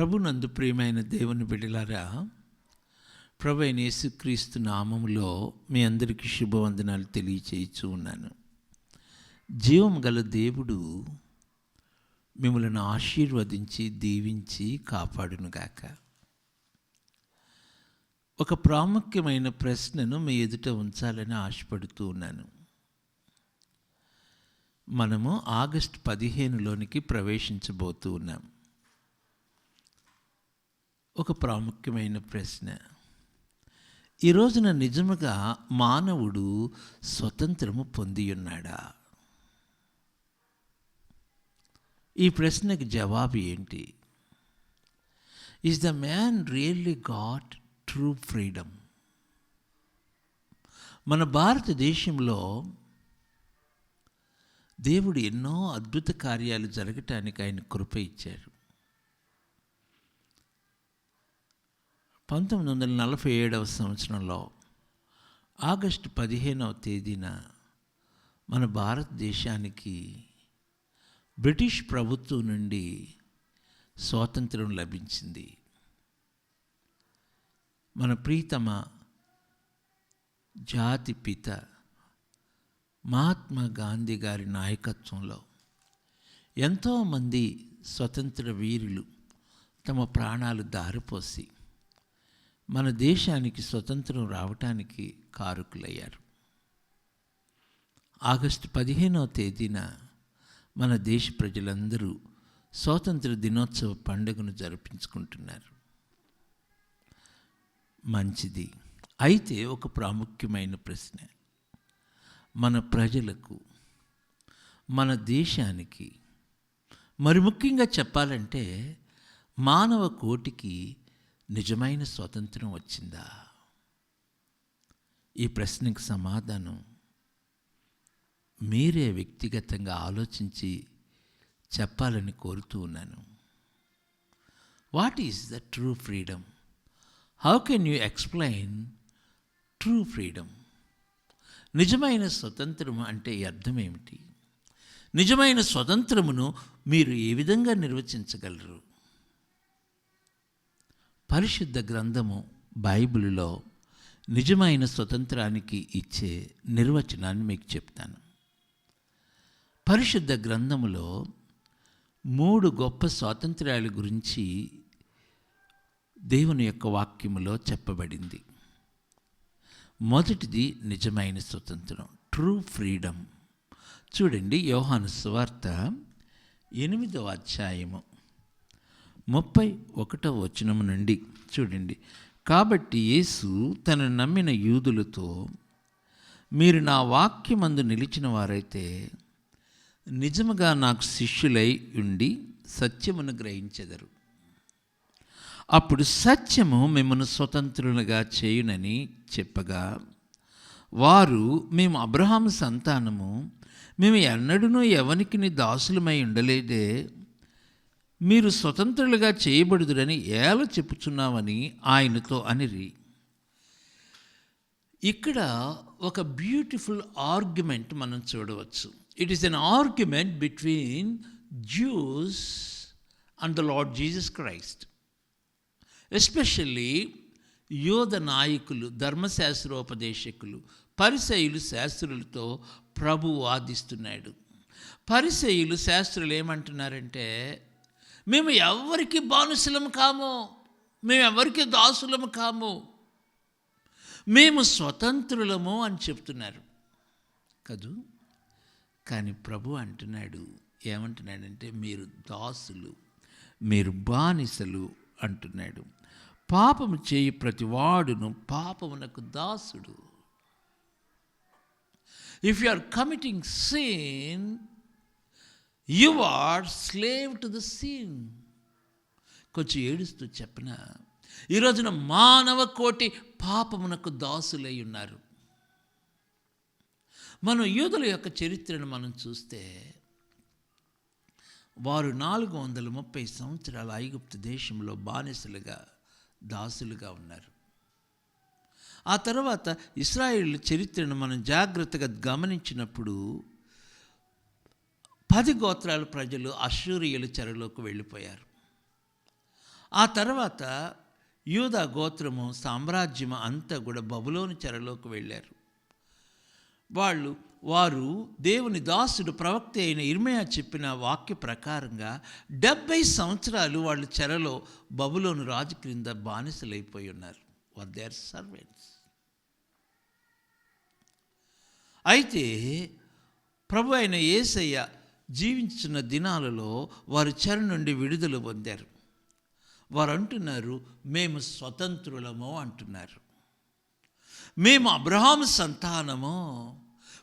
ప్రభునందు ప్రియమైన దేవుని బిడ్డలారా, ప్రభు అయిన యేసుక్రీస్తు నామములో మీ అందరికీ శుభవందనాలు తెలియచేయచ్చు ఉన్నాను. జీవం గల దేవుడు మిమ్మల్ని ఆశీర్వదించి దీవించి కాపాడునుగాక. ఒక ప్రాముఖ్యమైన ప్రశ్నను మీ ఎదుట ఉంచాలని ఆశపడుతూ ఉన్నాను. మనము ఆగస్టు 15లోనికి ప్రవేశించబోతూ ఉన్నాం. ఒక ప్రాముఖ్యమైన ప్రశ్న, ఈ రోజున నిజముగా మానవుడు స్వతంత్రము పొంది ఉన్నాడా? ఈ ప్రశ్నకి జవాబు ఏంటి? Is the man really got true freedom? మన భారతదేశంలో దేవుడు ఎన్నో అద్భుత కార్యాలు జరగటానికి ఆయన కృప ఇచ్చారు. 1947 సంవత్సరంలో ఆగస్టు 15వ తేదీన మన భారతదేశానికి బ్రిటిష్ ప్రభుత్వం నుండి స్వాతంత్రం లభించింది. మన ప్రీతమ జాతి పిత మహాత్మా గాంధీ గారి నాయకత్వంలో ఎంతోమంది స్వతంత్ర వీరులు తమ ప్రాణాలు దారిపోసి మన దేశానికి స్వతంత్రం రావటానికి కారకులయ్యారు. ఆగస్టు 15వ తేదీన మన దేశ ప్రజలందరూ స్వాతంత్ర దినోత్సవ పండుగను జరిపించుకుంటున్నారు. మంచిది. అయితే ఒక ప్రాముఖ్యమైన ప్రశ్న, మన ప్రజలకు, మన దేశానికి, మరి ముఖ్యంగా చెప్పాలంటే మానవ కోటికి నిజమైన స్వతంత్రం వచ్చిందా? ఈ ప్రశ్నకు సమాధానం మీరే వ్యక్తిగతంగా ఆలోచించి చెప్పాలని కోరుతూ ఉన్నాను. What is the true freedom? How can you explain true freedom? నిజమైన స్వతంత్రం అంటే అర్థం ఏమిటి? నిజమైన స్వతంత్రమును మీరు ఏ విధంగా నిర్వచించగలరు? పరిశుద్ధ గ్రంథము బైబిల్లో నిజమైన స్వతంత్రానికి ఇచ్చే నిర్వచనాన్ని మీకు చెప్తాను. పరిశుద్ధ గ్రంథములో 3 గొప్ప స్వాతంత్ర్యాల గురించి దేవుని యొక్క వాక్యములో చెప్పబడింది. మొదటిది నిజమైన స్వతంత్రం, ట్రూ ఫ్రీడమ్. చూడండి, యోహాను సువార్త 8వ అధ్యాయము 31వ వచనము నుండి చూడండి. కాబట్టి యేసు తనను నమ్మిన యూదులతో, మీరు నా వాక్యమందు నిలిచిన వారైతే నిజముగా నాకు శిష్యులై ఉండి సత్యమును గ్రహించెదరు. అప్పుడు సత్యము మిమ్మల్ని స్వతంత్రులుగా చేయునని చెప్పగా, వారు, మేము అబ్రహాము సంతానము, మేము ఎన్నడూనూ ఎవనికి దాసులమై ఉండలేదే, మీరు స్వతంత్రులుగా చేయబడుదురని ఎలా చెప్పుచున్నామని ఆయనతో అనిరి. ఇక్కడ ఒక బ్యూటిఫుల్ ఆర్గ్యుమెంట్ మనం చూడవచ్చు. It is N argument between juice and the lord Jesus Christ. Especially యోధ నాయకులు, ధర్మశాస్త్రోపదేశకులు, పరిసయ్యులు, శాస్త్రులతో ప్రభు వాదిస్తున్నాడు. పరిసయ్యులు, శాస్త్రులు ఏమంటున్నారంటే, మేము ఎవరికి బానిసలము కాము, మేము ఎవరికి దాసులము కాము, మేము స్వతంత్రులము అని చెప్తున్నారు కదూ. కానీ ప్రభు అంటున్నాడు, ఏమంటున్నాడంటే, మీరు దాసులు, మీరు బానిసలు అంటున్నాడు. పాపము చేయి ప్రతివాడును పాపమునకు దాసుడు. If you are committing sin, you are slave to the sin. కొంచెం ఏడుస్తూ చెప్పిన, ఈ రోజున మానవ కోటి పాపమునకు దాసులై ఉన్నారు. మనం యూదుల యొక్క చరిత్రను మనం చూస్తే, వారు 430 సంవత్సరాల ఐగుప్తు దేశంలో బానిసలుగా, దాసులుగా ఉన్నారు. ఆ తర్వాత ఇశ్రాయేలు చరిత్రను మనం జాగ్రత్తగా గమనించినప్పుడు 10 గోత్రాల ప్రజలు అష్షూరియుల చెరలోకి వెళ్ళిపోయారు. ఆ తర్వాత యూదా గోత్రము సామ్రాజ్యము అంతా కూడా బబులోను చెరలోకి వెళ్ళారు. వారు దేవుని దాసుడు ప్రవక్త అయిన ఇర్మీయా చెప్పిన వాక్య ప్రకారంగా 70 సంవత్సరాలు వాళ్ళు చెరలో బబులోను రాజు క్రింద బానిసలైపోయి ఉన్నారు. They are servants. అయితే ప్రభు అయిన యేసయ్య జీవించిన దినాలలో వారు చెర నుండి విడుదల పొందారు. వారు అంటున్నారు, మేము స్వతంత్రులము అంటున్నారు. మేము అబ్రహాము సంతానము.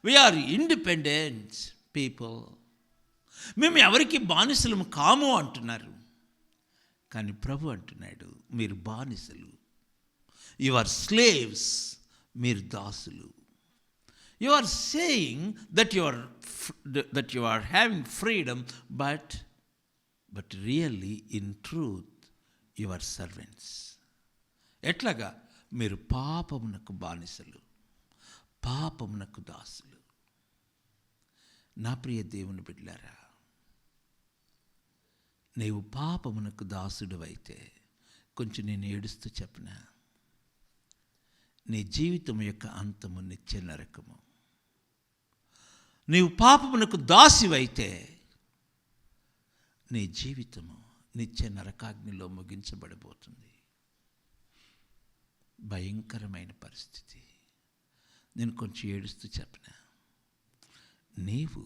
We are independent people. మేము ఎవరికి బానిసలము కాము అంటున్నారు. కానీ ప్రభు అంటున్నాడు, మీరు బానిసలు. You are slaves. మీరు దాసులు. You are saying that you are having freedom, but really in truth you are servants. ఎట్లాగా? మీరు పాపమునకు బానిసలు, పాపమునకు దాసులు. నా ప్రియ దేవుని బిడ్డలారా, నీవు పాపమునకు దాసుడు అయితే కొంచెం నేను ఏడుస్తూ చెప్పిన, నీ జీవితం యొక్క అంతము నిత్య నరకము. నీవు పాపమునకు దాసివైతే నీ జీవితము నిత్య నరకాగ్నిలో ముగించబడబోతుంది. భయంకరమైన పరిస్థితి. నేను కొంచెం ఏడుస్తూ చెప్పిన, నీవు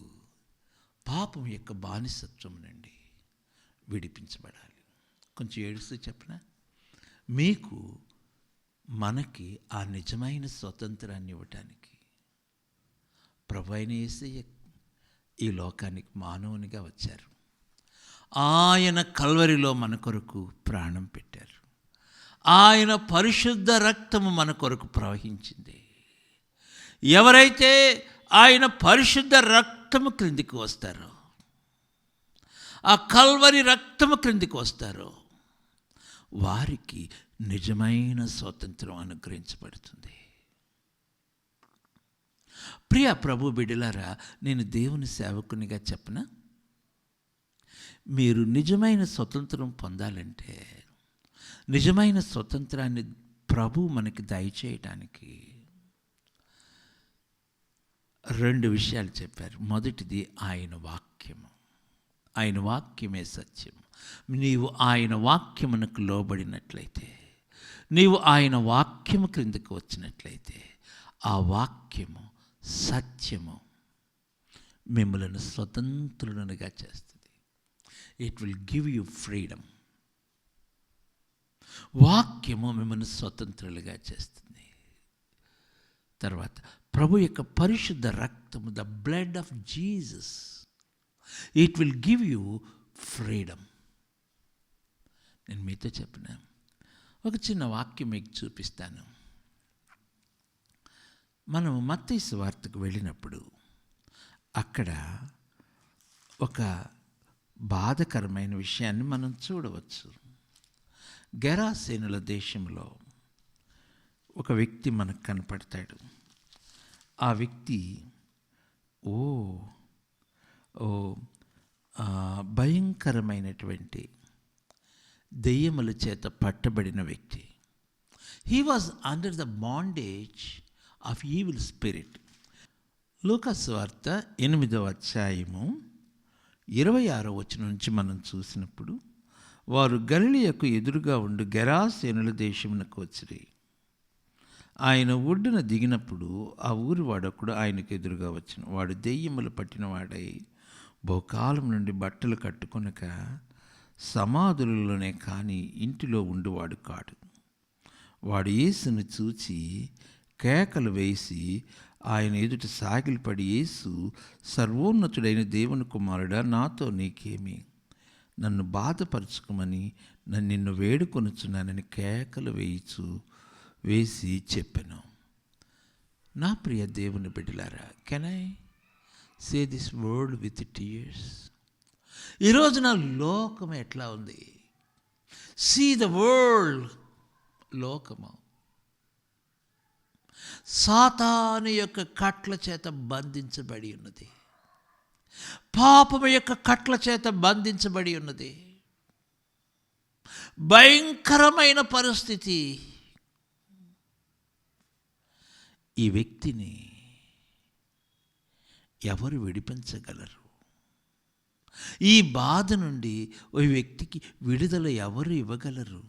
పాపం యొక్క బానిసత్వం నుండి విడిపించబడాలి. కొంచెం ఏడుస్తూ చెప్పిన, మనకి ఆ నిజమైన స్వతంత్రాన్ని ఇవ్వటానికి ప్రభు అయిన యేసయ్య ఈ లోకానికి మానవునిగా వచ్చారు. ఆయన కల్వరిలో మన కొరకు ప్రాణం పెట్టారు. ఆయన పరిశుద్ధ రక్తము మన కొరకు ప్రవహించింది. ఎవరైతే ఆయన పరిశుద్ధ రక్తము క్రిందికి వస్తారో, ఆ కల్వరి రక్తము క్రిందికి వస్తారో, వారికి నిజమైన స్వాతంత్రం అనుగ్రహించబడుతుంది. ప్రియ ప్రభు బిడ్డలారా, నేను దేవుని సేవకునిగా చెప్పనా, మీరు నిజమైన స్వతంత్రం పొందాలంటే, నిజమైన స్వతంత్రాన్ని ప్రభు మనకి దయచేయటానికి 2 విషయాలు చెప్పారు. మొదటిది ఆయన వాక్యము. ఆయన వాక్యమే సత్యం. నీవు ఆయన వాక్యమునకు లోబడినట్లయితే, నీవు ఆయన వాక్యము క్రిందకు వచ్చినట్లయితే, ఆ వాక్యము సత్యము మిమ్మల్ని స్వతంత్రులుగా చేస్తుంది. It will give you freedom. వాక్యము మిమ్మల్ని స్వతంత్రులుగా చేస్తుంది. తర్వాత ప్రభు యొక్క పరిశుద్ధ రక్తము, the blood of Jesus, it will give you freedom. నేను మీతో చెప్పిన ఒక చిన్న వాక్యం మీకు చూపిస్తాను. మనం మత్తయి సువార్తకు వెళ్ళినప్పుడు అక్కడ ఒక బాధకరమైన విషయాన్ని మనం చూడవచ్చు. గెరాసేనుల దేశంలో ఒక వ్యక్తి మనకు కనపడతాడు. ఆ వ్యక్తి భయంకరమైనటువంటి దెయ్యముల చేత పట్టబడిన వ్యక్తి. He was under the bondage of evil spirit. లూకాసు వార్త 8వ అధ్యాయము 26వ వచనం నుంచి మనం చూసినప్పుడు, వారు గలిలయకు ఎదురుగా ఉండి గెరాసేనుల దేశమునకు వచ్చిరి. ఆయన ఒడ్డున దిగినప్పుడు ఆ ఊరి వాడొకడు ఆయనకు ఎదురుగా వచ్చెను. వాడు దెయ్యములు పట్టిన వాడై బహుకాలం నుండి బట్టలు కట్టుకొనక సమాధులలోనే కానీ ఇంటిలో ఉండువాడు కాడు. వాడు యేసును చూచి కేకలు వేసి ఆయన ఎదుట సాగిలపడి, యేసు, సర్వోన్నతుడైన దేవుని కుమారుడా, నాతో నీకేమి? నన్ను బాధపరచుకోమని నిన్ను వేడుకొనుచున్నానని కేకలు వేసి చెప్పాను. నా ప్రియ దేవుని బిడ్డలారా, can I say this word with tears? ఈరోజు నా లోకం ఎట్లా ఉంది? See the world. లోకము సాతాను యొక్క కట్ల చేత బంధించబడి ఉన్నది. పాపము యొక్క కట్ల చేత బంధించబడి ఉన్నది. భయంకరమైన పరిస్థితి. ఈ వ్యక్తిని ఎవరు విడిపించగలరు? ఈ బాధ నుండి ఈ వ్యక్తికి విడుదల ఎవరు ఇవ్వగలరు?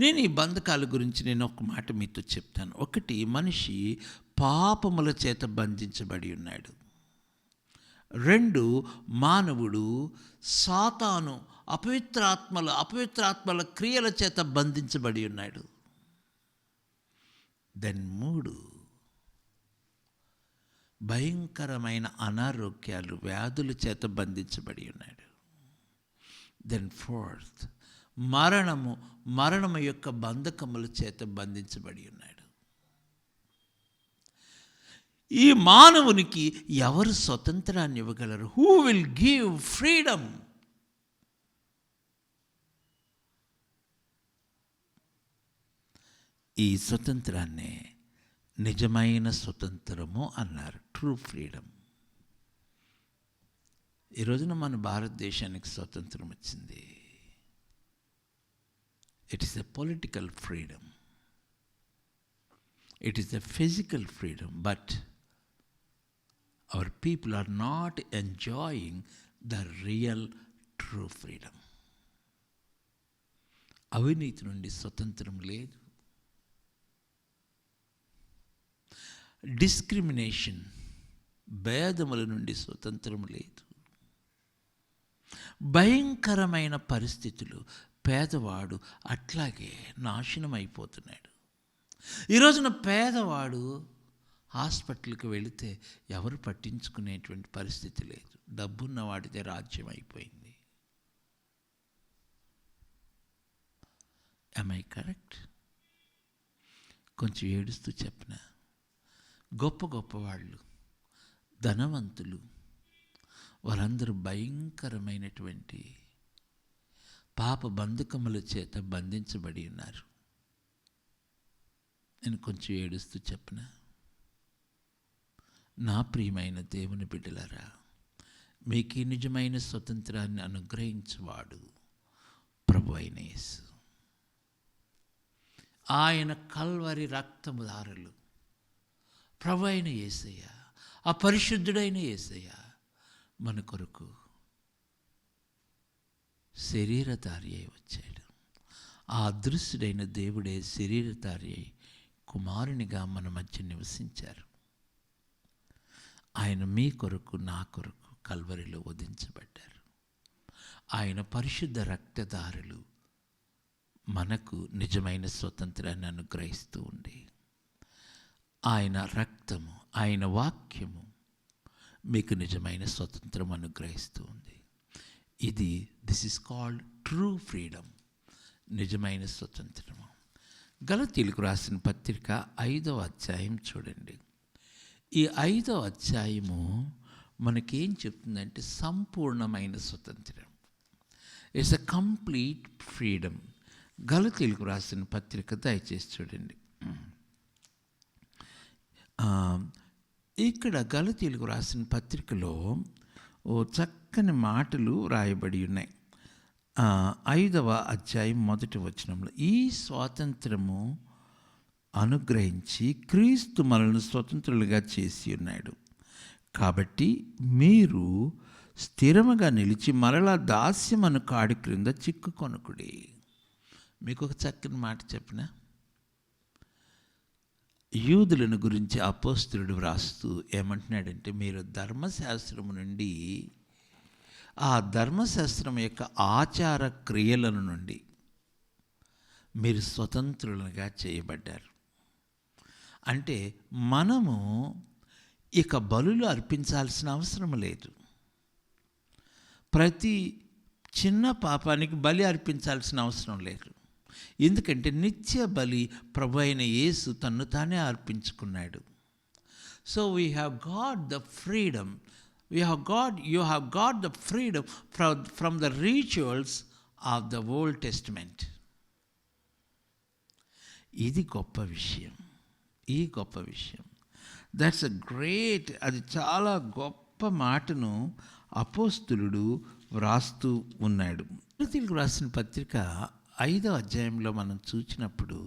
నేను ఈ బంధకాల గురించి నేను ఒక మాట మీతో చెప్తాను. ఒకటి, మనిషి పాపముల చేత బంధించబడి ఉన్నాడు. 2, మానవుడు సాతాను అపవిత్రాత్మల క్రియల చేత బంధించబడి ఉన్నాడు. దెన్ 3, భయంకరమైన అనారోగ్యాలు, వ్యాధుల చేత బంధించబడి ఉన్నాడు. దెన్ 4, మరణము యొక్క బంధకముల చేత బంధించబడి ఉన్నాడు. ఈ మానవునికి ఎవరు స్వతంత్రాన్ని ఇవ్వగలరు? Who will give freedom? ఈ స్వతంత్రాన్నే నిజమైన స్వతంత్రము అన్నారు, ట్రూ ఫ్రీడమ్. ఈ రోజున మన భారతదేశానికి స్వతంత్రం వచ్చింది. It is a political freedom, it is a physical freedom, but our people are not enjoying the real true freedom. అవినీతి నుండి స్వతంత్రం లేదు. డిస్క్రిమినేషన్, భేదముల నుండి స్వతంత్రం లేదు. భయంకరమైన పరిస్థితులు, పేదవాడు అట్లాగే నాశనం అయిపోతున్నాడు. ఈ రోజున పేదవాడు హాస్పిటల్కి వెళితే ఎవరు పట్టించుకునేటువంటి పరిస్థితి లేదు. డబ్బున్న వాడితే రాజ్యం అయిపోయింది. am I correct? కొంచెం ఏడుస్తూ చెప్పిన, గొప్ప వాళ్ళు, ధనవంతులు, వారందరూ భయంకరమైనటువంటి పాప బంధకముల చేత బంధించబడి ఉన్నారు. నేను కొంచెం ఏడుస్తూ చెప్పిన, నా ప్రియమైన దేవుని బిడ్డలారా, మీకు ఈ నిజమైన స్వతంత్రాన్ని అనుగ్రహించువాడు ప్రభు అయిన యేసు. ఆయన కల్వరి రక్తము దారులు ప్రభు అయిన యేసయ్య, ఆ పరిశుద్ధుడైన యేసయ్య మన కొరకు శరీరధారి అయి వచ్చాడు. ఆ అదృశ్యుడైన దేవుడే శరీరధారి అయి కుమారునిగా మన మధ్య నివసించారు. ఆయన మీ కొరకు, నా కొరకు కల్వరిలో వధించబడ్డారు. ఆయన పరిశుద్ధ రక్తధారులు మనకు నిజమైన స్వతంత్రాన్ని అనుగ్రహిస్తూ ఉండి, ఆయన రక్తము, ఆయన వాక్యము మీకు నిజమైన స్వతంత్రం అనుగ్రహిస్తూ ఉంది. This is called true freedom, నిజమైన స్వతంత్రము. గలతీయులకు రాసిన పత్రిక 5వ అధ్యాయం చూడండి. ఈ 5వ అధ్యాయము మనకేం చెప్తుందంటే సంపూర్ణమైన స్వతంత్రం. It's a complete freedom. గలతీయులకు రాసిన పత్రిక దయచేసి చూడండి. ఇక్కడ గలతీయులకు రాసిన పత్రికలో ఓ చక్కని మాటలు రాయబడి ఉన్నాయి. 5వ అధ్యాయం 1వ వచనంలో, ఈ స్వాతంత్రము అనుగ్రహించి క్రీస్తు మనల్ని స్వతంత్రులుగా చేసి ఉన్నాడు. కాబట్టి మీరు స్థిరముగా నిలిచి మరలా దాస్యమను కాడి క్రింద చిక్కుకొనకుడి. మీకు ఒక చక్కని మాట చెప్పిన, యూదులను గురించి అపోస్తలుడు వ్రాస్తూ ఏమంటున్నాడంటే, మీరు ధర్మశాస్త్రము నుండి, ఆ ధర్మశాస్త్రం యొక్క ఆచార క్రియలను నుండి మీరు స్వతంత్రులుగా చేయబడ్డారు. అంటే మనము ఇక బలులు అర్పించాల్సిన అవసరం లేదు. ప్రతి చిన్న పాపానికి బలి అర్పించాల్సిన అవసరం లేదు. ఎందుకంటే నిత్య బలి ప్రభు అయిన యేసు తన్ను తానే అర్పించుకున్నాడు. So we have got the freedom, you have got the freedom from the rituals of the Old Testament. ఇది గొప్ప విషయం. ఈ గొప్ప విషయం, దట్స్ అ గ్రేట్, అది చాలా గొప్ప మాటను అపోస్తులుడు వ్రాస్తూ ఉన్నాడు. కొరింథీయులకు రాసిన పత్రిక 5వ అధ్యాయంలో మనం చూసినప్పుడు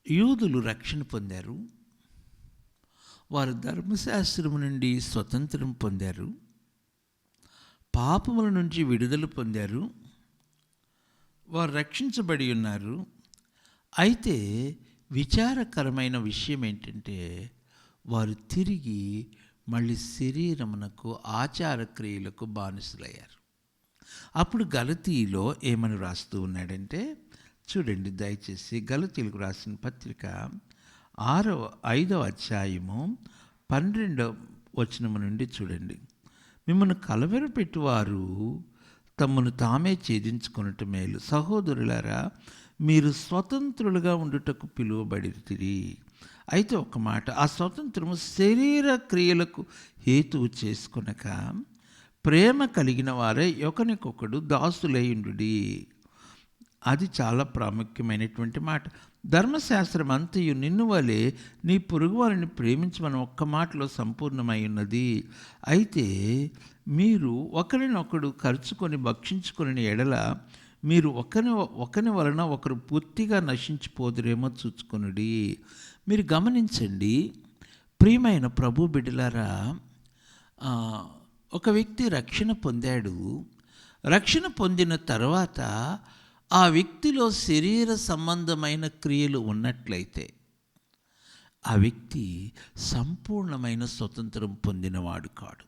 యూదులు రక్షణ పొందారు, వారు ధర్మశాస్త్రము నుండి స్వతంత్రం పొందారు, పాపముల నుంచి విడుదల పొందారు, వారు రక్షించబడి ఉన్నారు. అయితే విచారకరమైన విషయం ఏంటంటే వారు తిరిగి మళ్ళీ శరీరమునకు ఆచార క్రియలకు బానిసలయ్యారు. అప్పుడు గలతీలో ఏమని రాస్తూ ఉన్నాడంటే చూడండి దయచేసి, గలతీలకు రాసిన పత్రిక 5వ అధ్యాయము 12వ వచనము నుండి చూడండి. మిమ్మల్ని కలవరపెట్టువారు తమను తామే ఛేదించుకొనుట మేలు. సహోదరులారా, మీరు స్వతంత్రులుగా ఉండుటకు పిలువబడితిరి. అయితే ఒక మాట, ఆ స్వతంత్రము శరీర క్రియలకు హేతువు చేసుకొనక ప్రేమ కలిగిన వారే ఒకరికొకడు దాసులైయుండుడి. అది చాలా ప్రాముఖ్యమైనటువంటి మాట. ధర్మశాస్త్రం అంతయు నిన్ను వలె నీ పొరుగు వారిని ప్రేమించమని ఒక్క మాటలో సంపూర్ణమై ఉన్నది. అయితే మీరు ఒకరినొకడు ఖర్చుకొని భక్షించుకొని ఎడల మీరు ఒకని వలన ఒకరు పూర్తిగా నశించిపోదురేమో చూచుకొనుడి. మీరు గమనించండి ప్రియమైన ప్రభు బిడ్డలారా, ఒక వ్యక్తి రక్షణ పొందాడు. రక్షణ పొందిన తర్వాత ఆ వ్యక్తిలో శరీర సంబంధమైన క్రియలు ఉన్నట్లయితే ఆ వ్యక్తి సంపూర్ణమైన స్వతంత్రం పొందినవాడు కాడు.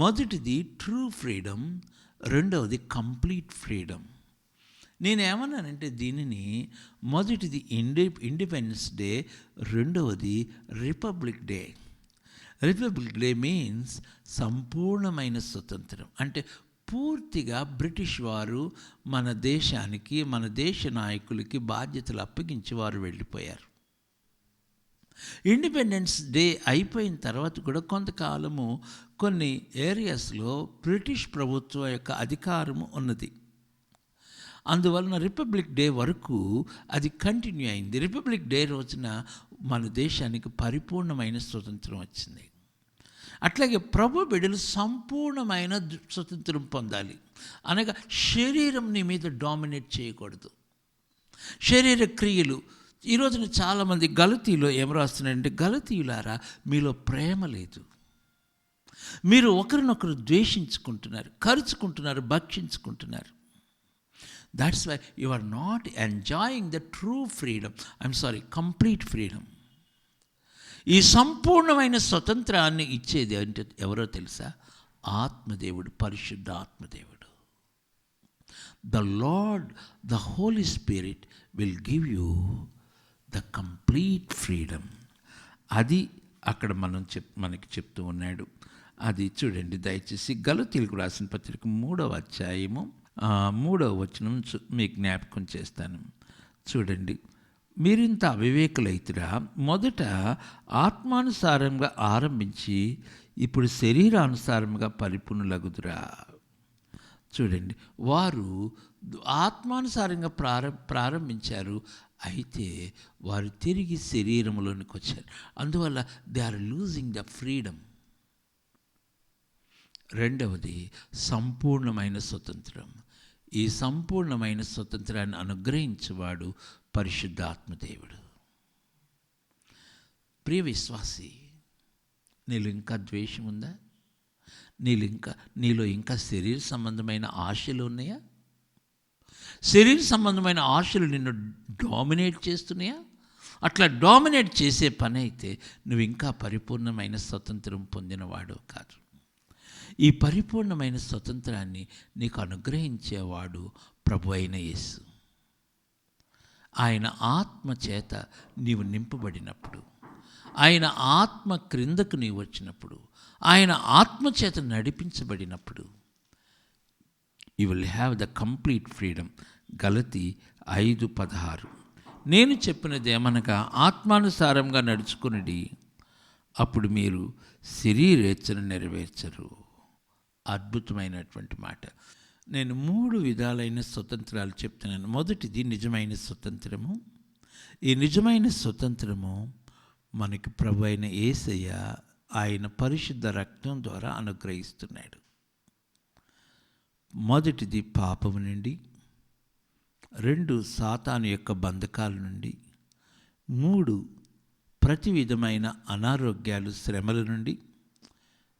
మొదటిది ట్రూ ఫ్రీడమ్, రెండవది కంప్లీట్ ఫ్రీడమ్. నేనేమన్నానంటే దీనిని మొదటిది ఇండిపెండెన్స్ డే, రెండవది republic day. Republic day means సంపూర్ణమైన స్వతంత్రం. అంటే పూర్తిగా బ్రిటిష్ వారు మన దేశానికి, మన దేశ నాయకులకి బాధ్యతలు అప్పగించి వారు వెళ్ళిపోయారు. ఇండిపెండెన్స్ డే అయిపోయిన తర్వాత కూడా కొంతకాలము కొన్ని ఏరియాస్లో బ్రిటిష్ ప్రభుత్వం యొక్క అధికారము ఉన్నది. అందువలన రిపబ్లిక్ డే వరకు అది కంటిన్యూ అయింది. రిపబ్లిక్ డే రోజున మన దేశానికి పరిపూర్ణమైన స్వతంత్రం వచ్చింది. అట్లాగే ప్రభు బిడ్డలు సంపూర్ణమైన స్వతంత్రం పొందాలి. అనగా శరీరం నీ మీద డామినేట్ చేయకూడదు. శరీర క్రియలు ఈ రోజున చాలామంది గలతీలో ఏం రాస్తున్నారంటే, గలతీయులారా మీలో ప్రేమ లేదు, మీరు ఒకరినొకరు ద్వేషించుకుంటున్నారు, కరుచుకుంటున్నారు, భక్షించుకుంటున్నారు. That's why you are not enjoying the true freedom, complete freedom. ఈ సంపూర్ణమైన స్వతంత్రాన్ని ఇచ్చేది అంటే ఎవరో తెలుసా? ఆత్మదేవుడు, పరిశుద్ధ ఆత్మదేవుడు. The Lord, the Holy Spirit will give you the complete freedom. అది అక్కడ మనకి చెప్తూ ఉన్నాడు. అది చూడండి దయచేసి, గలతీయులకు రాసిన పత్రిక 3వ అధ్యాయము 3వ వచనం మీకు జ్ఞాపకం చేస్తాను. చూడండి, మీరింత అవివేకులైతురా, మొదట ఆత్మానుసారంగా ఆరంభించి ఇప్పుడు శరీరానుసారంగా పరిపూర్ణులగుదురా. చూడండి, వారు ఆత్మానుసారంగా ప్రారంభించారు, అయితే వారు తిరిగి శరీరంలోనికి వచ్చారు. అందువల్ల they are losing the freedom. రెండవది సంపూర్ణమైన స్వతంత్రం. ఈ సంపూర్ణమైన స్వతంత్రాన్ని అనుగ్రహించేవాడు పరిశుద్ధాత్మదేవుడు. ప్రియ విశ్వాసి, నీలో ఇంకా ద్వేషం ఉందా? నీలో ఇంకా శరీర సంబంధమైన ఆశలు ఉన్నాయా? శరీర సంబంధమైన ఆశలు నిన్ను డామినేట్ చేస్తున్నాయా? అట్లా డామినేట్ చేసే పని అయితే నువ్వు ఇంకా పరిపూర్ణమైన స్వతంత్రం పొందినవాడు కాదు. ఈ పరిపూర్ణమైన స్వతంత్రాన్ని నీకు అనుగ్రహించేవాడు ప్రభు అయిన యేసు. ఆయన ఆత్మ చేత నీవు నింపబడినప్పుడు, ఆయన ఆత్మ క్రిందకు నీవు వచ్చినప్పుడు, ఆయన ఆత్మ చేత నడిపించబడినప్పుడు you will have the complete freedom. గలతీ 5:16. నేను చెప్పినది ఏమనగా ఆత్మానుసారంగా నడుచుకునిడి, అప్పుడు మీరు శరీరేచ్ఛను నెరవేర్చరు. అద్భుతమైనటువంటి మాట. నేను 3 విధాలైన స్వతంత్రాలు చెప్తున్నాను. మొదటిది నిజమైన స్వతంత్రము. ఈ నిజమైన స్వతంత్రము మనకి ప్రభు అయిన యేసయ్య ఆయన పరిశుద్ధ రక్తం ద్వారా అనుగ్రహిస్తున్నాడు. మొదటిది పాపము నుండి, 2 సాతాను యొక్క బంధకాల నుండి, 3 ప్రతి విధమైన అనారోగ్యాలు శ్రమల నుండి,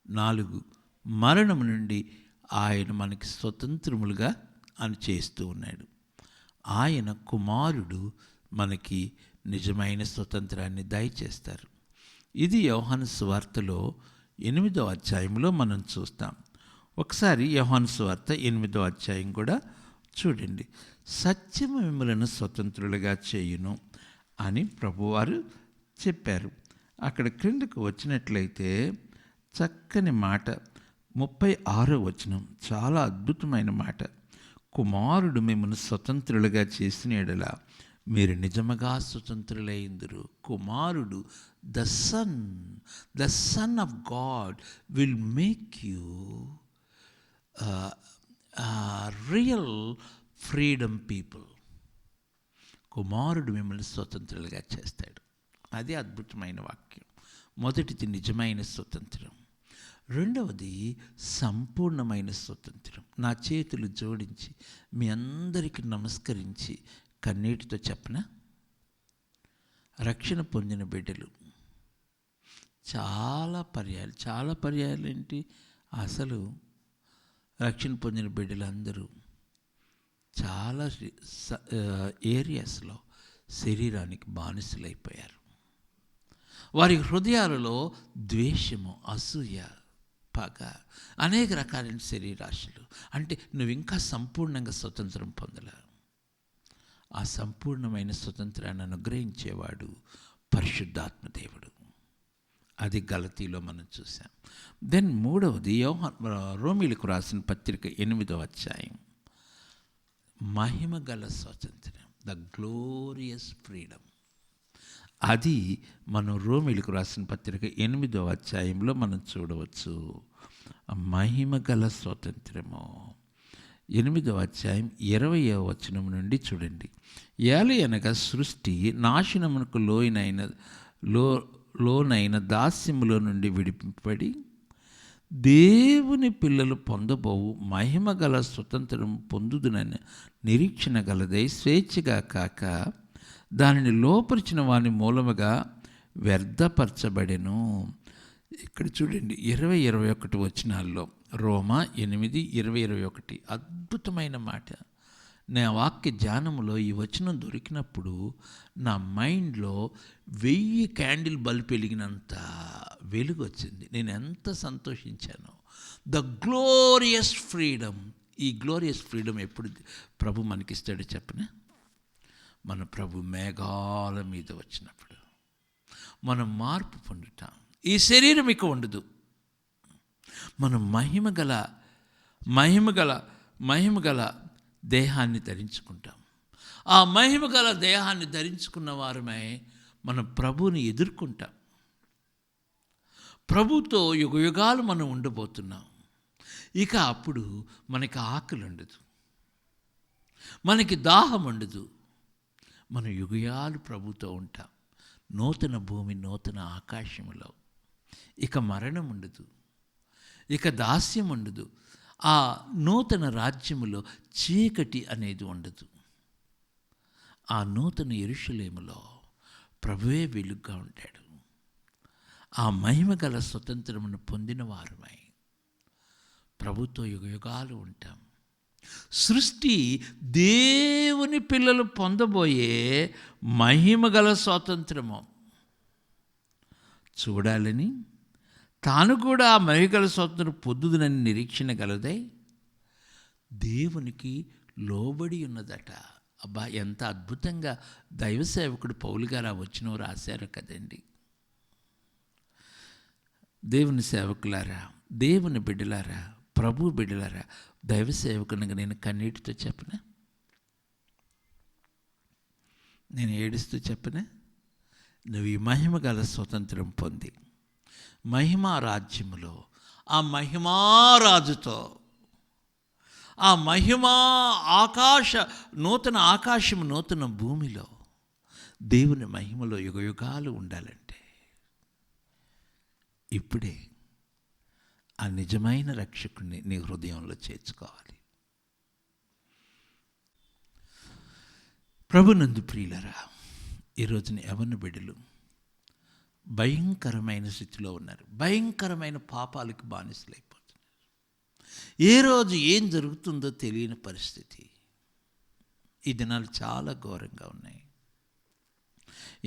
4 మరణం నుండి ఆయన మనకి స్వతంత్రములుగా చేస్తూ ఉన్నాడు. ఆయన కుమారుడు మనకి నిజమైన స్వతంత్రాన్ని దయచేస్తారు. ఇది యోహాను సువార్తలో 8వ అధ్యాయంలో మనం చూస్తాం. ఒకసారి యోహాను సువార్త 8వ అధ్యాయం కూడా చూడండి. సత్యము మిమ్మలను స్వతంత్రులుగా చేయును అని ప్రభువారు చెప్పారు. అక్కడ క్రిందకు వచ్చినట్లయితే చక్కని మాట, 36వ వచనం, చాలా అద్భుతమైన మాట. కుమారుడు మిమ్మల్ని స్వతంత్రులుగా చేసిన యెడల మీరు నిజముగా స్వతంత్రులైందురు. కుమారుడు, the son of God will make you real freedom people. కుమారుడు మిమ్మల్ని స్వతంత్రులుగా చేస్తాడు. అది అద్భుతమైన వాక్యం. మొదటిది నిజమైన స్వతంత్రం, రెండవది సంపూర్ణమైన స్వతంత్రం. నా చేతులు జోడించి మీ అందరికీ నమస్కరించి కన్నీటితో చెప్పన, రక్షణ పొందిన బిడ్డలు చాలా పర్యాయాలు ఏంటి, అసలు రక్షణ పొందిన బిడ్డలందరూ చాలా ఏరియాస్లో శరీరానికి బానిసలైపోయారు. వారి హృదయాలలో ద్వేషము, అసూయ, పగ, అనేక రకాలైన శరీరాశలు. అంటే నువ్వు ఇంకా సంపూర్ణంగా స్వతంత్రం పొందలే. ఆ సంపూర్ణమైన స్వతంత్రాన్ని అనుగ్రహించేవాడు పరిశుద్ధాత్మ దేవుడు. అది గలతీలో మనం చూసాం. దెన్ మూడవది రోమీలకు రాసిన పత్రిక 8వ అధ్యాయం, మహిమ గల స్వతంత్రం, ద గ్లోరియస్ ఫ్రీడమ్. అది మనం రోమీలకు రాసిన పత్రిక 8వ అధ్యాయంలో మనం చూడవచ్చు. మహిమ గల స్వతంత్రము 8వ అధ్యాయం 20వ వచనం నుండి చూడండి. ఏలయనగా సృష్టి నాశనమునకు లోనైన దాస్యములో నుండి విడిపింపబడి దేవుని పిల్లలు పొందబోవు మహిమ గల స్వతంత్రం పొందుదునని నిరీక్షణ గలదై స్వేచ్ఛగా కాక దానిని లోపరిచిన వాని మూలముగా వ్యర్థపరచబడెను. ఇక్కడ చూడండి 20-21 వచనాల్లో, రోమా 8:20-21 అద్భుతమైన మాట. నా వాక్య ధ్యానములో ఈ వచనం దొరికినప్పుడు నా మైండ్లో 1000 క్యాండిల్ బల్బ్ వెలిగినంత వెలుగు వచ్చింది. నేను ఎంత సంతోషించాను. The glorious freedom. ఈ గ్లోరియస్ ఫ్రీడమ్ ఎప్పుడు ప్రభు మనకిస్తాడో చెప్పనా? మన ప్రభు మేఘాల మీద వచ్చినప్పుడు మనం మార్పు పొందుతాం. ఈ శరీరం ఇక ఉండదు. మనం మహిమ గల దేహాన్ని ధరించుకుంటాం. ఆ మహిమ గల దేహాన్ని ధరించుకున్న వారమై మనం ప్రభువుని ఎదుర్కొంటాం. ప్రభుతో యుగాలు మనం ఉండబోతున్నాం. ఇక అప్పుడు మనకి ఆకలి ఉండదు, మనకి దాహం ఉండదు. మనం యుగాలు ప్రభుతో ఉంటాం. నూతన భూమి, నూతన ఆకాశములో ఇక మరణం ఉండదు, ఇక దాస్యం ఉండదు. ఆ నూతన రాజ్యములో చీకటి అనేది ఉండదు. ఆ నూతన యెరూషలేములో ప్రభువే వెలుగుగా ఉంటాడు. ఆ మహిమ గల స్వతంత్రమును పొందిన వారమై ప్రభుతో యుగాలు ఉంటాం. సృష్టి దేవుని పిల్లలు పొందబోయే మహిమగల స్వాతంత్రము చూడాలని, తాను కూడా ఆ మహిమగల స్వాతంత్రం పొందుదునని నిరీక్షణ గలదై దేవునికి లోబడి ఉన్నదట. అబ్బా, ఎంత అద్భుతంగా దైవ సేవకుడు పౌలు గారు ఆ వచనం రాశారు కదండి. దేవుని సేవకులారా, దేవుని బిడ్డలారా, ప్రభు బిడ్డలారా, దైవ సేవకునిగా నేను కన్నీటితో చెప్పనా, నేను ఏడుస్తూ చెప్పనా, నువ్వు ఈ మహిమ గల స్వతంత్రం పొంది మహిమా రాజ్యములో ఆ మహిమారాజుతో, ఆ మహిమా నూతన ఆకాశము, నూతన భూమిలో దేవుని మహిమలో యుగాలు ఉండాలంటే ఇప్పుడే ఆ నిజమైన రక్షకుడిని నీ హృదయంలో చేర్చుకోవాలి. ప్రభునందు ప్రియులరా, ఈరోజున యవ్వన బిడ్డలు భయంకరమైన స్థితిలో ఉన్నారు. భయంకరమైన పాపాలకు బానిసలైపోతున్నారు. ఏ రోజు ఏం జరుగుతుందో తెలియని పరిస్థితి. ఈ దినాలు చాలా ఘోరంగా ఉన్నాయి.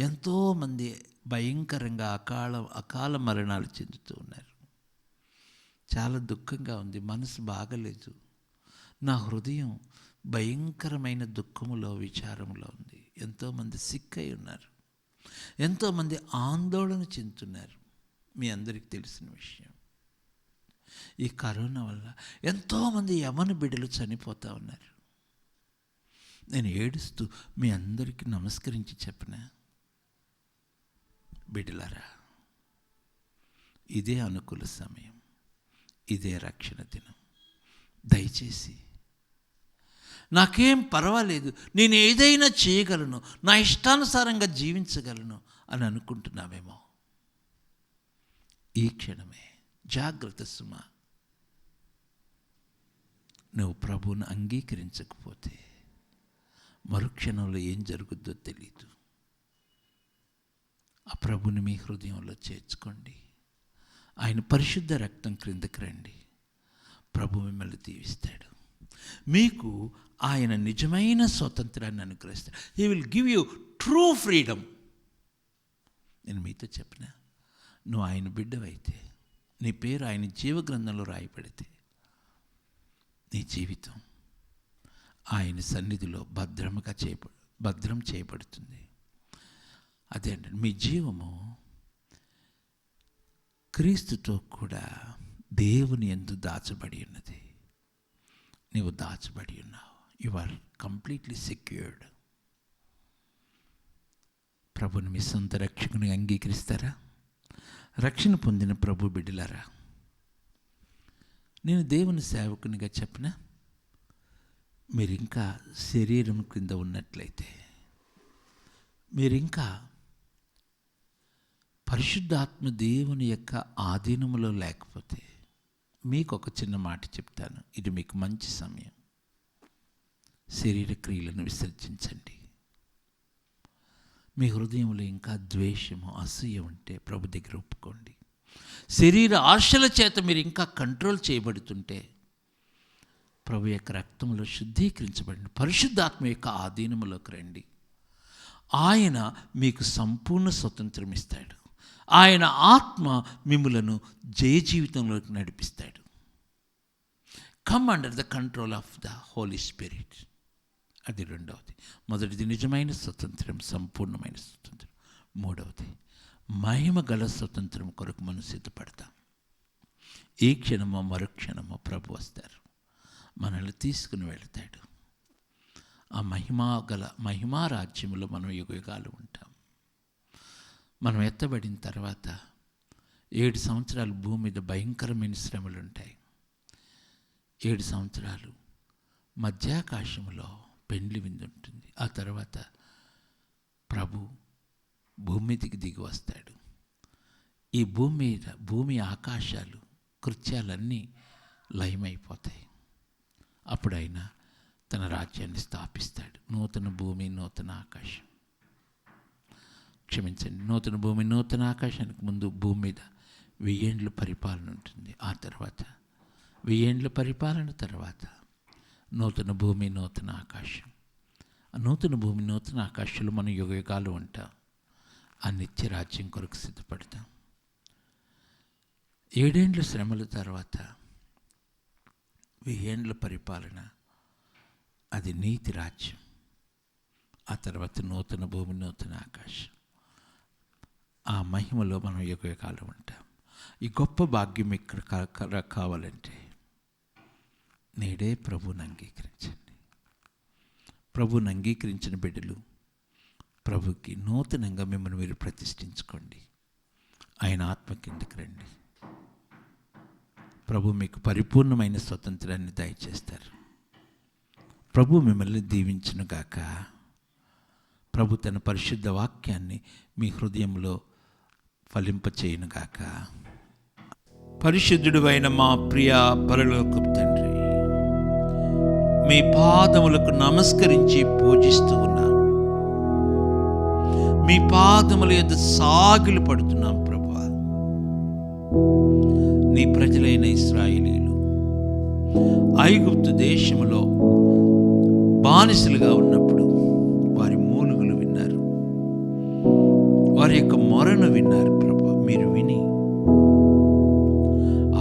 ఎంతోమంది భయంకరంగా అకాల మరణాలు చెందుతూ ఉన్నారు. చాలా దుఃఖంగా ఉంది. మనసు బాగలేదు. నా హృదయం భయంకరమైన దుఃఖములో, విచారంలో ఉంది. ఎంతోమంది సిక్ అయి ఉన్నారు. ఎంతోమంది ఆందోళన చెందుతున్నారు. మీ అందరికీ తెలిసిన విషయం. ఈ కరోనా వల్ల ఎంతోమంది యవ్వన బిడ్డలు చనిపోతూ ఉన్నారు. నేను ఏడుస్తూ మీ అందరికీ నమస్కరించి చెప్పిన, బిడ్డలారా, ఇదే అనుకూల సమయం, ఇదే రక్షణ దినం. దయచేసి నాకేం పర్వాలేదు, నేను ఏదైనా చేయగలను, నా ఇష్టానుసారంగా జీవించగలను అని అనుకుంటున్నావేమో. ఈ క్షణమే జాగ్రత్త సుమా. నువ్వు ప్రభువును అంగీకరించకపోతే మరుక్షణంలో ఏం జరుగుద్దో తెలీదు. ఆ ప్రభుని మీ హృదయంలో చేర్చుకోండి. ఆయన పరిశుద్ధ రక్తం క్రిందకి రండి. ప్రభు మిమ్మల్ని దీవిస్తాడు. మీకు ఆయన నిజమైన స్వతంత్రాన్ని అనుగ్రహిస్తాడు. He will give you true freedom. నేను మీతో చెప్పిన, నువ్వు ఆయన బిడ్డవైతే, నీ పేరు ఆయన జీవగ్రంథంలో రాయబడితే, నీ జీవితం ఆయన సన్నిధిలో భద్రం చేయబడుతుంది. అదే అంటే మీ జీవము క్రీస్తుతో కూడా దేవుని యందు దాచబడి ఉన్నది. నీవు దాచబడి ఉన్నావు. You are completely secured. ప్రభుని మీ సొంత రక్షకుని అంగీకరిస్తారా? రక్షణ పొందిన ప్రభు బిడ్డలారా, నేను దేవుని సేవకునిగా చెప్పిన, మీరింకా శరీరం కింద ఉన్నట్లయితే, మీరింకా పరిశుద్ధాత్మ దేవుని యొక్క ఆధీనములో లేకపోతే, మీకు ఒక చిన్న మాట చెప్తాను. ఇది మీకు మంచి సమయం. శరీర క్రియలను విసర్జించండి. మీ హృదయంలో ఇంకా ద్వేషము, అసూయ ఉంటే ప్రభు దగ్గర ఒప్పుకోండి. శరీర ఆశల చేత మీరు ఇంకా కంట్రోల్ చేయబడుతుంటే, ప్రభు యొక్క రక్తంలో శుద్ధీకరించబడిన పరిశుద్ధాత్మ యొక్క ఆధీనములోకి రండి. ఆయన మీకు సంపూర్ణ స్వతంత్రం ఇస్తాడు. ఆయన ఆత్మ మిమ్ములను జయ జీవితంలోకి నడిపిస్తాడు. Come under the control of the Holy Spirit. అది రెండవది. మొదటిది నిజమైన స్వతంత్రం, సంపూర్ణమైన స్వతంత్రం. మూడవది మహిమ గల స్వతంత్రం కొరకు మనం సిద్ధపడతాం. ఈ క్షణమో మరుక్షణమో ప్రభు వస్తారు, మనల్ని తీసుకుని వెళతాడు. ఆ మహిమా రాజ్యంలో మనం యుగాలు ఉంటాం. మనం ఎత్తబడిన తర్వాత 7 సంవత్సరాలు భూమి మీద భయంకరమైన శ్రమలు ఉంటాయి. 7 సంవత్సరాలు మధ్యాకాశంలో పెండ్లి విందు ఉంటుంది. ఆ తర్వాత ప్రభు భూమి మీదకి దిగి వస్తాడు. ఈ భూమి ఆకాశాలు, కృత్యాలన్నీ లయమైపోతాయి. అప్పుడు ఆయన తన రాజ్యాన్ని స్థాపిస్తాడు. నూతన భూమి, నూతన ఆకాశం. క్షమించండి, నూతన భూమి, నూతన ఆకాశానికి ముందు భూమి మీద 1000 ఏండ్ల పరిపాలన ఉంటుంది. ఆ తర్వాత 1000 ఏండ్ల పరిపాలన తర్వాత నూతన భూమి, నూతన ఆకాశం. ఆ నూతన భూమి, నూతన ఆకాశంలో మనం యుగాలు ఉంటాం. ఆ నిత్య రాజ్యం కొరకు సిద్ధపడతాం. 7 ఏండ్ల శ్రమల తర్వాత 1000 ఏండ్ల పరిపాలన, అది నీతి రాజ్యం. ఆ తర్వాత నూతన భూమి, నూతన ఆకాశం. ఆ మహిమలో మనం యుగాలు ఉంటాం. ఈ గొప్ప భాగ్యం ఇక్కడ కావాలంటే నేడే ప్రభువుని అంగీకరించండి. ప్రభువుని అంగీకరించిన బిడ్డలు ప్రభుకి నూతనంగా మిమ్మల్ని మీరు ప్రతిష్ఠించుకోండి. ఆయన ఆత్మ కిందకి రండి. ప్రభు మీకు పరిపూర్ణమైన స్వతంత్రాన్ని దయచేస్తారు. ప్రభు మిమ్మల్ని దీవించునుగాక. ప్రభు తన పరిశుద్ధ వాక్యాన్ని మీ హృదయంలో ఫలింపచేయునుగాక. పరిశుద్ధుడు అయిన మా ప్రియ పరలోకపు తండ్రి, మీ పాదములకు నమస్కరించి పూజిస్తూ ఉన్నాం. మీ పాదముల యొద్ద సాగిలు పడుతున్నాం ప్రభువా. నీ ప్రజలైన ఇశ్రాయేలీయులు ఐగుప్తు దేశములో బానిసలుగా ఉన్నప్పుడు వారి మూలుగులు విన్నారు, వారి యొక్క మొరను విన్నారు ప్రభువా. మీరు విని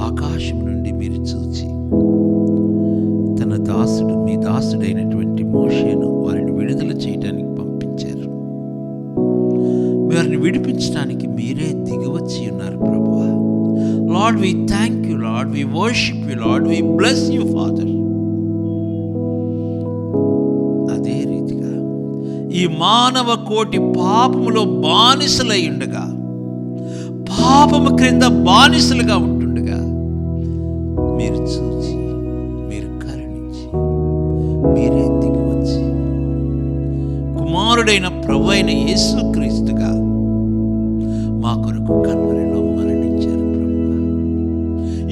ఆకాశం నుండి మీరు చూచి తన దాసుడు, మీ దాసుడైనటువంటి మోషేను వారిని విడుదల చేయడానికి పంపించారు. వారిని విడిపించడానికి మీరే దిగివచ్చి ఉన్నారు ప్రభువా. Lord, we thank you Lord, we worship you Lord, we bless you Father. అదే రీతిగా ఈ మానవ కోటి పాపములో బానిసలై ఉండగా, పాపము క్రింద బానిసలుగా ఉంటుండగా మీరు చూచి, మీరు కరుణించి, మీరే దిగివచ్చి కుమారుడైన ప్రభువైన యేసుక్రీస్తుగా మా కొరకు కల్వరిలో మరణించారు ప్రభువా.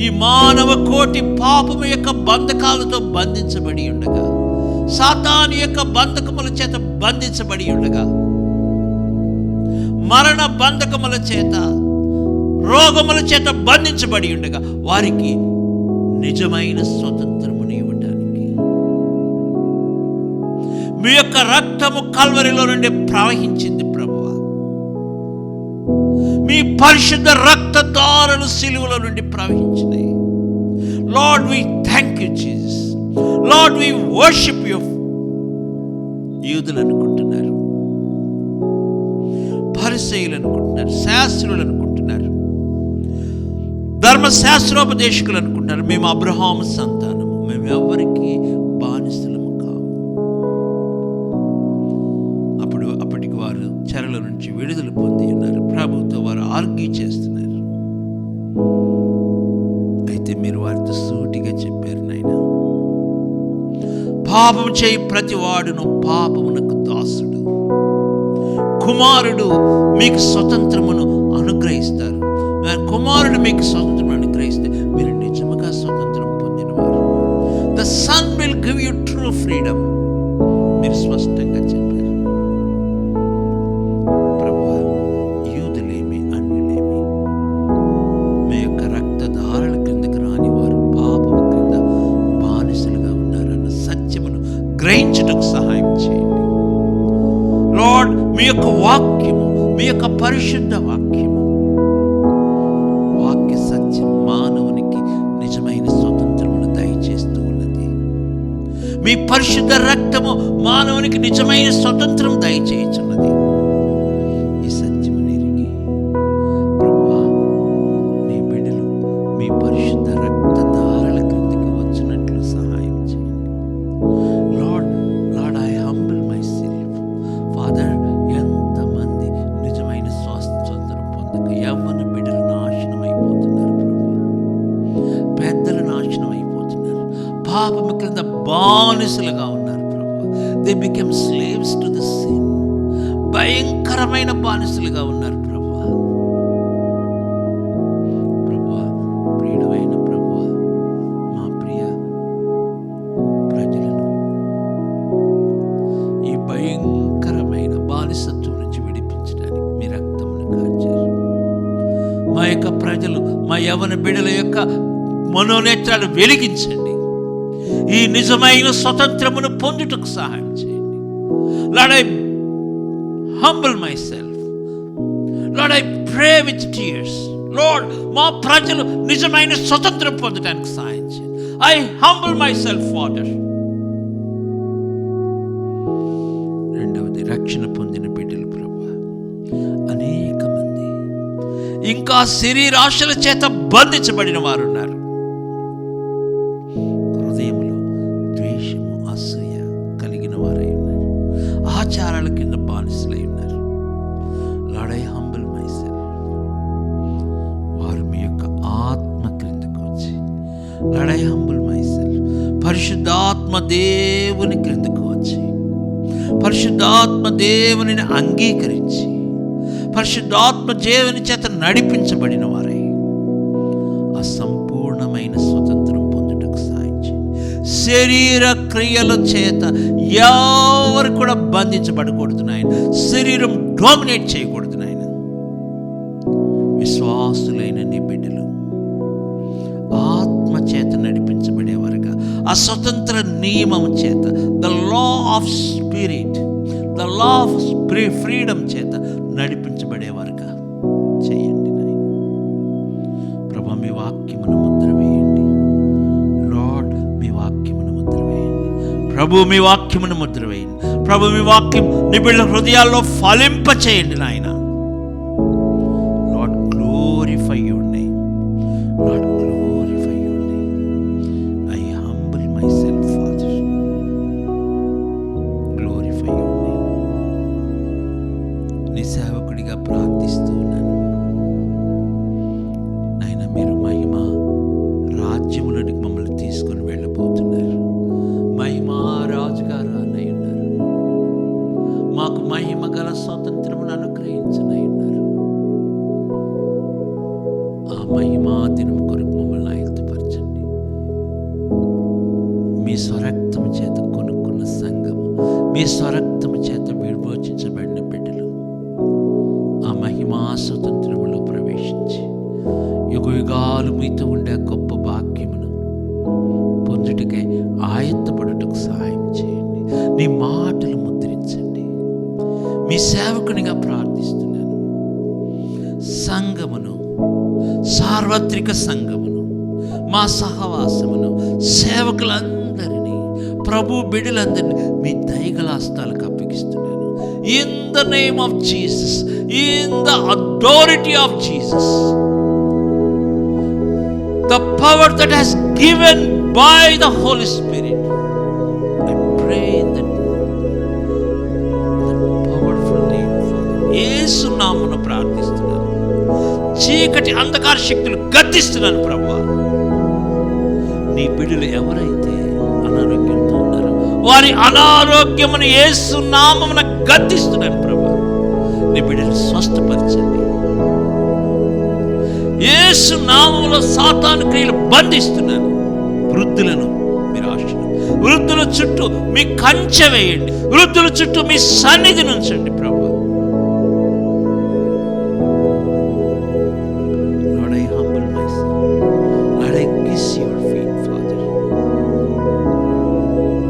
ఈ మానవ కోటి పాపము యొక్క బంధకాలతో బంధించబడి ఉండగా, సాతాను యొక్క బంధకముల చేత బంధించబడి ఉండగా, మరణ బంధకముల చేత, రోగముల చేత బంధించబడి ఉండగా వారికి నిజమైన స్వతంత్రముని ఇవ్వటానికి మీ యొక్క రక్తము కల్వరిలో నుండి ప్రవహించింది ప్రభువా. మీ పరిశుద్ధ రక్తధారలు సిలువలో నుండి ప్రవహించినాయి. Lord, we thank you Jesus. Lord, we worship you. యూదులు అనుకుంటున్నారు, పరిసయ్యులు అనుకుంటున్నారు, శాస్త్రులు అనుకుంటున్నారు, ధర్మశాస్త్రోపదేశకులు అనుకుంటున్నారు మేము అబ్రహాము సంతానము, మేము ఎవరికి బానిసలము కాము. అప్పటికి వారు చెరల నుంచి విడుదల పొంది ఉన్నారు. ప్రభుతో వారు ఆర్గ్యూ చేస్తున్నారు. అయితే మీరు వారితో సూటిగా చెప్పారు, నాయన, పాపం చేయి ప్రతి వాడును పాపమునకు దాసుడు, కుమారుడు మీకు స్వతంత్రమును అనుగ్రహిస్తారు. కుమారుడు మీకు స్వతంత్రం అనుగ్రహిస్తే మీరు నిజముగా స్వతంత్రం పొందినవారు. The son will give you true freedom. మీరు స్పష్టంగా చెప్పారు ప్రభువా. యూదులేమి అన్యులేమి మీ యొక్క రక్తధారల క్రిందకి రాని వారు పాపము క్రింద బానిసలుగా ఉన్నారన్న సత్యమును గ్రహించుటకు సహాయం చేయండి లార్డ్. మీ యొక్క వాక్యము, మీ యొక్క పరిశుద్ధ వాక్యము, మీ పరిశుద్ధ రక్తము మానవునికి నిజమైన స్వతంత్రం దయచేయుచున్నది. ఈ సత్యము నెరిగి ప్రభువా, నీ బిడ్డలు మీ పరిశుద్ధ రక్తధారల క్రిందికి వచ్చినట్లు సహాయం చేయండి lord. Lord, I humble my self father. ఎంతమంది నిజమైన స్వతంత్రం పొందక యవ్వన బిడ్డలు నాశనం అయిపోతున్నారు ప్రభువా, పెద్దలు నాశనం అయిపోతున్నారు, పాపము క్రింద బానిసలుగా ఉన్నారు ప్రభువా. They become slaves to the sin. భయంకరమైన బానిసలుగా ఉన్నారు ప్రభువా. ప్రభువా, ప్రియుడైన ప్రభువా, మా ప్రియ ప్రజలను ఈ భయంకరమైన బానిసత్వం నుంచి విడిపించడానికి మీ రక్తమును కార్చారు. మా యొక్క ప్రజలు, మా యవ్వన బిడ్డల యొక్క మనోనేత్రాలు వెలిగించండి. ఈ నిజమైన స్వతంత్రమును పొందుటకు సహాయం చేయండి lord. I humble my self lord. I pray with tears lord. మా ప్రజలు నిజమైన స్వతంత్రం పొందడానికి సహాయం చేయండి. I humble my self father. రెండవది, రక్షణ పొందిన బిడ్డలు ప్రభువా, అనేక మంది ఇంకా శరీరాశల చేత బంధించబడిన వారు ఉన్నారు. ఆచారాల కింద బానిసలై ఉన్నారు. Lord, I humble my self. వారు మీ యొక్క ఆత్మ క్రిందకు వచ్చి, lord, I humble my self, పరిశుద్ధాత్మ దేవుని క్రిందకు వచ్చి, పరిశుద్ధాత్మ దేవునిని అంగీకరించి, పరిశుద్ధాత్మ దేవుని చేత నడిపించబడిన వారై ఆ శరీర క్రియల చేత ఎవరు కూడా బంధించబడకూడదు నాయన. శరీరం డామినేట్ చేయకూడదు నాయన. విశ్వాసులైన నీ బిడ్డలు ఆత్మ చేత నడిపించబడేవారుగా, ఆ స్వతంత్ర నియమం చేత, the law of spirit, the law of freedom చేత నడిపించబడేవారుగా చేయండి నాయన. ప్రభా, మీ వాక్యమును ముద్ర వేయండి. లార్డ్, మీ వాక్యమును ముద్ర వేయండి. ప్రభు, మీ వాక్యమును ముద్ర వేయండి. ప్రభు, మీ వాక్యం నీ బిడ్డల హృదయాల్లో ఫలింప చేయండి నాయన. Lord, glorify your name. Lord, glorify your name. I humble my self father. Glorify your name. నీ సేవకుడిగా ప్రార్థిస్తూ ఉన్నాను నాయన. మీరు మహిమ రాజ్యములోనికి మమ్మల్ని తీసుకొని వెళ్ళబోతున్నారు. మహిమా రాజుగారు అన్నయ్య ఉన్నారు. మాకు మహిమ గల స్వాతంత్రమును అనుగ్రహించనై ఉన్నారు. ఆ మహిమా దినం కొరకు మమ్మల్ని ఆయుధపరచండి. మీ స్వరక్తము చేత కొనుక్కున్న సంఘము, మీ స్వరక్తము చేత విమోచించబడిన బిడ్డలు ఆ మహిమా స్వతంత్రములో ప్రవేశించి యుగ యుగాలు మీతో ఉండే గొప్ప భాగ్యమును పొందుటకై ఆయత్తపడుటకు సహాయం చేయండి. నీ మాటలు ముద్రించండి. మీ సేవకునిగా ప్రార్థిస్తున్నాను. సంఘమును, సార్వత్రిక సంఘమును, మా సహవాసమును, సేవకులందరినీ, ప్రభు బిడ్డలందరినీ మీ దయగల హస్తాలకు అప్పగిస్తున్నాను. In the name of Jesus, in the authority of Jesus, the power that has given by the Holy Spirit, I pray in that powerful name, Father. యేసు నామమున ప్రార్థిస్తున్నాను. చీకటి అంధకార శక్తులు గద్దిస్తున్నాను ప్రభువా. నీ బిడ్డలు ఎవరైతే అనారోగ్యంతో ఉన్నారో వారి అనారోగ్యమును యేసు నామమున గద్దిస్తున్నాను ప్రభువా. నీ బిడ్డలు స్వస్థపరచండి. యేసు నామములో సాతాను క్రియలు బంధిస్తున్నాను. వృద్ధులను మీరు ఆశీర్వదించండి. వృద్ధుల చుట్టూ మీ కంచె వేయండి. వృద్ధుల చుట్టూ మీ సన్నిధి నుంచండి ప్రభు. Lord, I humble myself. Lord, I kiss your feet, Father.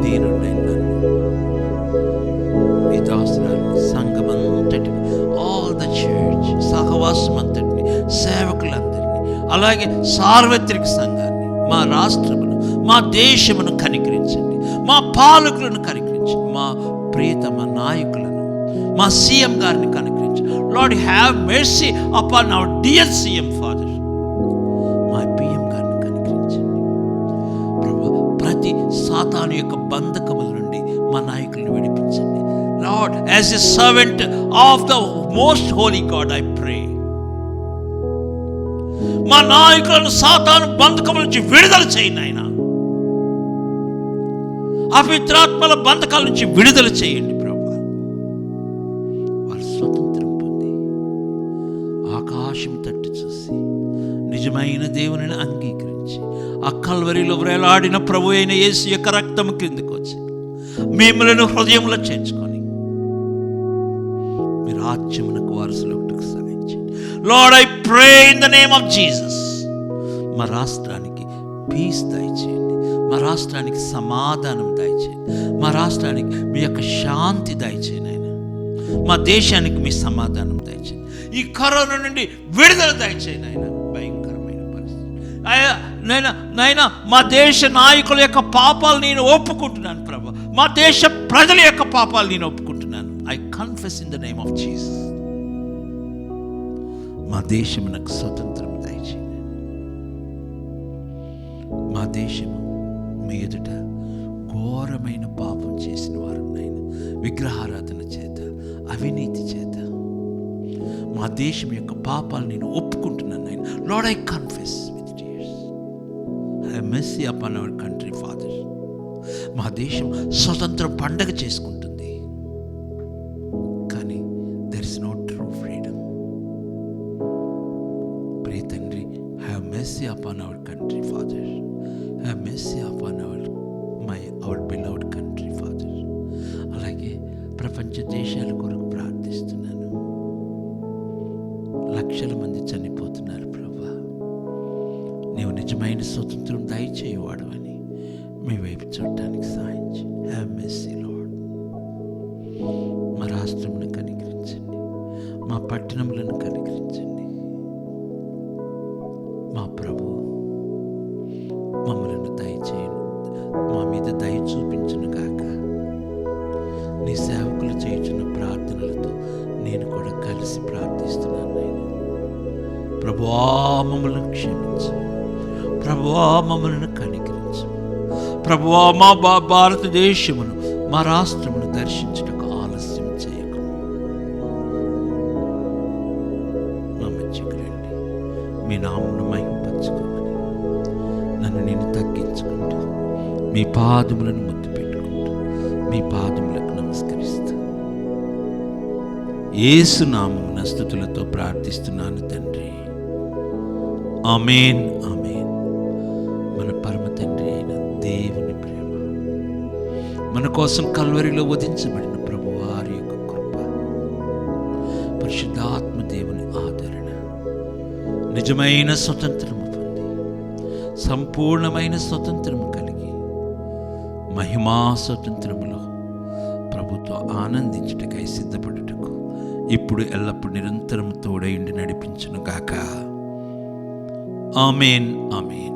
దీనుడైన నన్ను, మీ దాసురాలు, సంఘమంతటిని, ఆల్ ద చర్చ్, సహవాసం అంతటిని, సేవకులందరినీ, అలాగే సార్వత్రిక సంఘాన్ని, మా రాష్ట్రమును, మా దేశమును కనికరించండి. మా పాలకులను కనికరించండి. మా ప్రియతమ నాయకులను, మా సీఎం గారిని కనికరించండి. Lord, have mercy upon our dear CM father. మా పిఎం గారిని కనికరించండి ప్రభు. ప్రతి సాతాను యొక్క బంధకముల నుండి మా నాయకులను విడిపించండి. Lord, as a servant of the most holy God, I pray. మా నాయకులను సాతాను బంధకముల నుంచి విడుదల చేయండి ఆయన. అపవిత్రాత్మల బంధకాల నుంచి విడుదల చేయండి ప్రభు. వారు స్వతంత్రం పొంది ఆకాశం తట్టు చూసి నిజమైన దేవుని అంగీకరించి ఆ కల్వరిలో వేలాడిన ప్రభు అయిన యేసు యొక్క రక్తం కిందకు వచ్చి మిమ్మల్ని హృదయంలో చేర్చుకొని మీ రాజ్యమునకు వారసులకు సాగించండి. Lord, I pray in the name of Jesus. మా రాష్ట్రానికి పీస్ దయచేయండి. మా రాష్ట్రానికి సమాధానం దయచేయండి. మా రాష్ట్రానికి మీ యొక్క శాంతి దయచేయండి ఆయన. మా దేశానికి మీ సమాధానం దయచేయండి. ఈ కరోనా నుండి విడుదల దయచేయండి ఆయన. భయంకరమైన పరిస్థితి నైనా మా దేశ నాయకుల యొక్క పాపాలు నేను ఒప్పుకుంటున్నాను ప్రభు. మా దేశ ప్రజల యొక్క పాపాలు నేను ఒప్పుకుంటున్నాను. I confess in the name of Jesus. మా దేశమునకు స్వతంత్రం దయచేయండి. మా దేశము మీ ఎదుట ఘోరమైన పాపం చేసిన వారు నాయన, విగ్రహారాధన చేత, అవినీతి చేత మా దేశం యొక్క పాపాలు నేను ఒప్పుకుంటున్నాను నాయన. Lord, I confess with tears. Have mercy upon our country father. మా దేశం స్వతంత్ర పండగ చేసుకుంటుంది, కానీ there is no true freedom. ప్రియ తండ్రి, have mercy upon our country father. Have mercy upon our మీద దయ చూపించును గాక. నీ సేవకులు చేయుచున్న ప్రార్థనలతో నేను కూడా కలిసి ప్రార్థిస్తున్నాను నాయన. ప్రభువా మమ్మల్ని క్షమించు, ప్రభువా మమ్మల్ని కనికరించు, ప్రభువా మా భారతదేశమును, మా రాష్ట్రమును దర్శించుటకు ఆలస్యం చేయకు. మా మధ్యకు రండి, మీ నామమును మహిమపరచుకోమని నన్ను నేను తగ్గించుకుంటూ మీ పాదములను ముద్దు పెట్టుకుంటూ మీ పాదములకు నమస్కరిస్తూ యేసు నామమున స్తుతులతో ప్రార్థిస్తున్నాను తండ్రి. ఆమేన్, ఆమేన్. మన పరమ తండ్రి అయిన దేవుని ప్రేమ, మన కోసం కల్వరిలో వధించబడిన ప్రభువారి యొక్క కృప, పరిశుద్ధాత్మ దేవుని ఆదరణ, నిజమైన స్వతంత్రము పొంది సంపూర్ణమైన స్వతంత్రము కలిగి మహిమా స్వతంత్రములో ప్రభుతో ఆనందించుటకై సిద్ధపడుటకు ఇప్పుడు ఎల్లప్పుడు నిరంతరం తోడైండి నడిపించును గాక. ఆమేన్, ఆమేన్.